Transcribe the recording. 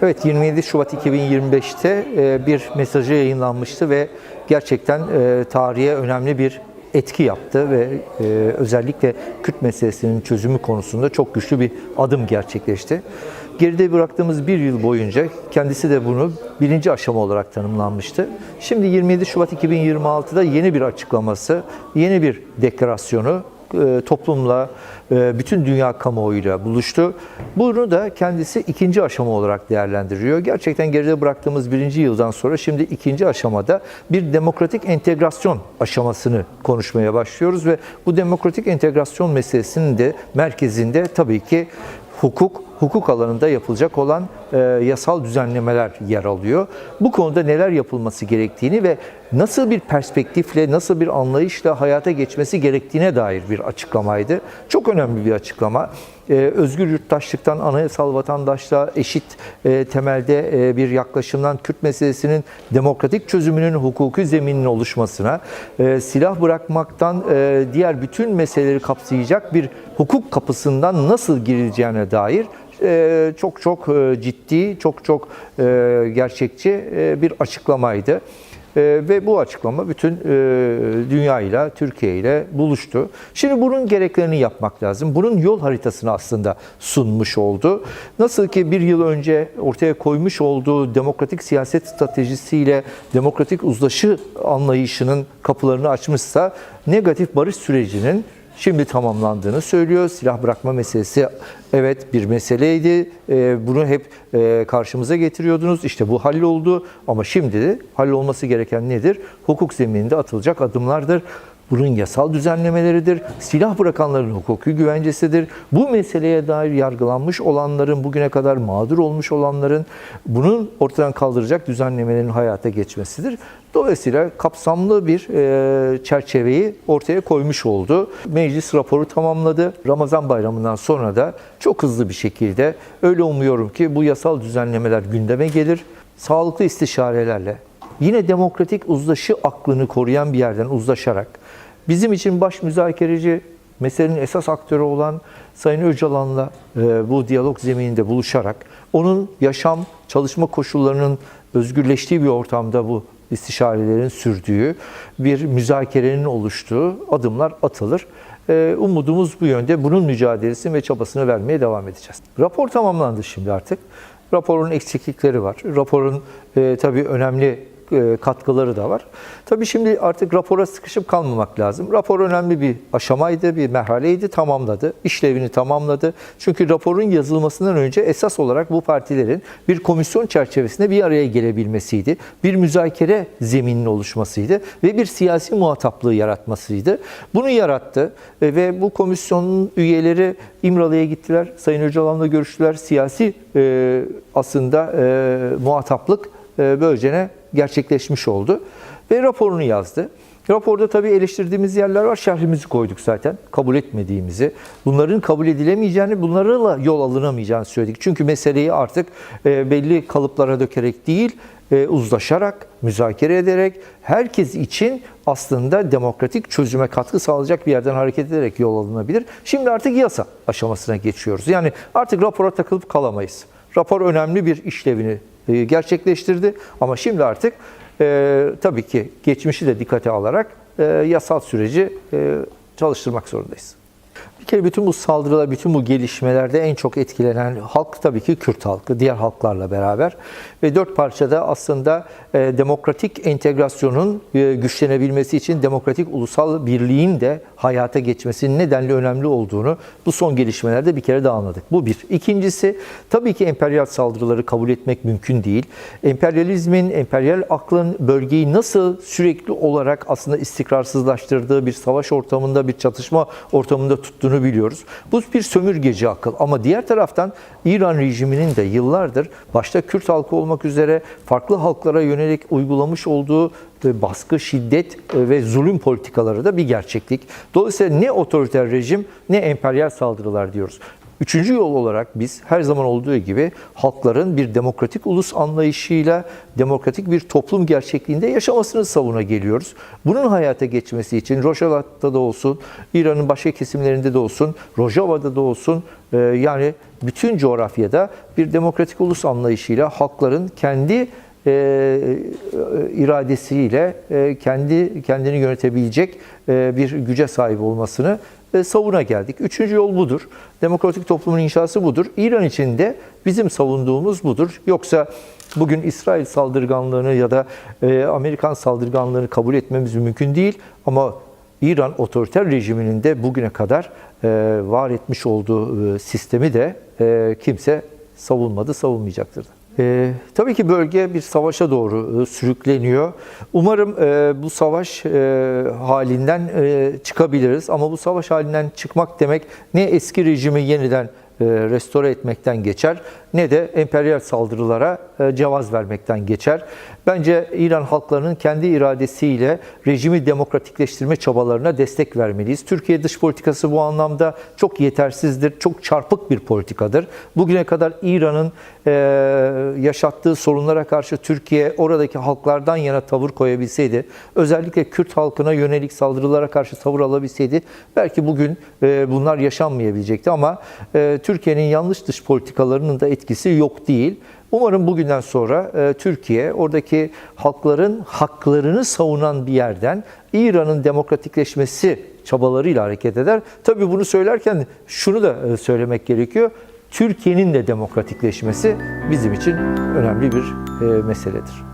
Evet, 27 Şubat 2025'te bir mesajı yayınlanmıştı ve gerçekten tarihe önemli bir etki yaptı ve özellikle Kürt meselesinin çözümü konusunda çok güçlü bir adım gerçekleşti. Geride bıraktığımız bir yıl boyunca kendisi de bunu birinci aşama olarak tanımlanmıştı. Şimdi 27 Şubat 2026'da yeni bir açıklaması, yeni bir deklarasyonu toplumla, bütün dünya kamuoyuyla buluştu. Bunu da kendisi ikinci aşama olarak değerlendiriyor. Gerçekten geride bıraktığımız birinci yıldan sonra şimdi ikinci aşamada bir demokratik entegrasyon aşamasını konuşmaya başlıyoruz ve bu demokratik entegrasyon meselesinin de merkezinde tabii ki hukuk alanında yapılacak olan yasal düzenlemeler yer alıyor. Bu konuda neler yapılması gerektiğini ve nasıl bir perspektifle, nasıl bir anlayışla hayata geçmesi gerektiğine dair bir açıklamaydı. Çok önemli bir açıklama. Özgür yurttaşlıktan anayasal vatandaşlığa eşit temelde bir yaklaşımdan Kürt meselesinin demokratik çözümünün hukuki zemininin oluşmasına, silah bırakmaktan diğer bütün meseleleri kapsayacak bir hukuk kapısından nasıl girileceğine dair çok ciddi, çok gerçekçi bir açıklamaydı. Ve bu açıklama bütün dünya ile, Türkiye ile buluştu. Şimdi bunun gereklerini yapmak lazım. Bunun yol haritasını aslında sunmuş oldu. Nasıl ki bir yıl önce ortaya koymuş olduğu demokratik siyaset stratejisiyle demokratik uzlaşı anlayışının kapılarını açmışsa, negatif barış sürecinin şimdi tamamlandığını söylüyor. Silah bırakma meselesi evet bir meseleydi. Bunu hep karşımıza getiriyordunuz. İşte bu halloldu ama şimdi de hallolması gereken nedir? Hukuk zemininde atılacak adımlardır. Bunun yasal düzenlemeleridir. Silah bırakanların hukuki güvencesidir. Bu meseleye dair yargılanmış olanların, bugüne kadar mağdur olmuş olanların bunun ortadan kaldıracak düzenlemelerin hayata geçmesidir. Dolayısıyla kapsamlı bir çerçeveyi ortaya koymuş oldu. Meclis raporu tamamladı. Ramazan bayramından sonra da çok hızlı bir şekilde öyle umuyorum ki bu yasal düzenlemeler gündeme gelir. Sağlıklı istişarelerle, yine demokratik uzlaşı aklını koruyan bir yerden uzlaşarak, bizim için baş müzakereci, meselenin esas aktörü olan Sayın Öcalan'la bu diyalog zemininde buluşarak, onun yaşam, çalışma koşullarının özgürleştiği bir ortamda bu istişarelerin sürdüğü, bir müzakerenin oluştuğu adımlar atılır. Umudumuz bu yönde. Bunun mücadelesini ve çabasını vermeye devam edeceğiz. Rapor tamamlandı şimdi artık. Raporun eksiklikleri var. Raporun tabii önemli katkıları da var. Tabii şimdi artık rapora sıkışıp kalmamak lazım. Rapor önemli bir aşamaydı, bir merhaleydi, tamamladı. İşlevini tamamladı. Çünkü raporun yazılmasından önce esas olarak bu partilerin bir komisyon çerçevesinde bir araya gelebilmesiydi. Bir müzakere zemininin oluşmasıydı ve bir siyasi muhataplığı yaratmasıydı. Bunu yarattı ve bu komisyonun üyeleri İmralı'ya gittiler. Sayın Öcalan'la görüştüler. Siyasi aslında muhataplık böylece gerçekleşmiş oldu ve raporunu yazdı. Raporda tabii eleştirdiğimiz yerler var. Şerhimizi koyduk zaten. Kabul etmediğimizi, bunların kabul edilemeyeceğini, bunlarla yol alınamayacağını söyledik. Çünkü meseleyi artık belli kalıplara dökerek değil, uzlaşarak, müzakere ederek, herkes için aslında demokratik çözüme katkı sağlayacak bir yerden hareket ederek yol alınabilir. Şimdi artık yasa aşamasına geçiyoruz. Yani artık rapora takılıp kalamayız. Rapor önemli bir işlevini gerçekleştirdi ama şimdi artık tabii ki geçmişi de dikkate alarak yasal süreci çalıştırmak zorundayız. Bir kere bütün bu saldırılar, bütün bu gelişmelerde en çok etkilenen halk tabii ki Kürt halkı, diğer halklarla beraber. Ve dört parçada aslında demokratik entegrasyonun güçlenebilmesi için demokratik ulusal birliğin de hayata geçmesinin nedenli önemli olduğunu bu son gelişmelerde bir kere daha anladık. Bu bir. İkincisi, tabii ki emperyal saldırıları kabul etmek mümkün değil. Emperyalizmin, emperyal aklın bölgeyi nasıl sürekli olarak aslında istikrarsızlaştırdığı bir savaş ortamında, bir çatışma ortamında tuttuğunu biliyoruz. Bu bir sömürgeci akıl ama diğer taraftan İran rejiminin de yıllardır başta Kürt halkı olmak üzere farklı halklara yönelik uygulamış olduğu baskı, şiddet ve zulüm politikaları da bir gerçeklik. Dolayısıyla ne otoriter rejim ne emperyal saldırılar diyoruz. Üçüncü yol olarak biz her zaman olduğu gibi halkların bir demokratik ulus anlayışıyla demokratik bir toplum gerçekliğinde yaşamasını savuna geliyoruz. Bunun hayata geçmesi için Rojava'da da olsun, İran'ın başka kesimlerinde de olsun, Rojava'da da olsun, yani bütün coğrafyada bir demokratik ulus anlayışıyla halkların kendi iradesiyle kendini yönetebilecek bir güce sahip olmasını savuna geldik. Üçüncü yol budur. Demokratik toplumun inşası budur. İran için de bizim savunduğumuz budur. Yoksa bugün İsrail saldırganlığını ya da Amerikan saldırganlığını kabul etmemiz mümkün değil. Ama İran otoriter rejiminin de bugüne kadar var etmiş olduğu sistemi de kimse savunmadı, savunmayacaktır da. Tabii ki bölge bir savaşa doğru sürükleniyor. Umarım bu savaş halinden çıkabiliriz. Ama bu savaş halinden çıkmak demek ne eski rejimi yeniden restore etmekten geçer ne de emperyal saldırılara cevaz vermekten geçer. Bence İran halklarının kendi iradesiyle rejimi demokratikleştirme çabalarına destek vermeliyiz. Türkiye dış politikası bu anlamda çok yetersizdir, çok çarpık bir politikadır. Bugüne kadar İran'ın yaşattığı sorunlara karşı Türkiye oradaki halklardan yana tavır koyabilseydi, özellikle Kürt halkına yönelik saldırılara karşı tavır alabilseydi, belki bugün bunlar yaşanmayabilecekti ama Türkiye'nin yanlış dış politikalarının da etkisi yok değil. Umarım bugünden sonra Türkiye oradaki halkların haklarını savunan bir yerden İran'ın demokratikleşmesi çabalarıyla hareket eder. Tabii bunu söylerken şunu da söylemek gerekiyor. Türkiye'nin de demokratikleşmesi bizim için önemli bir meseledir.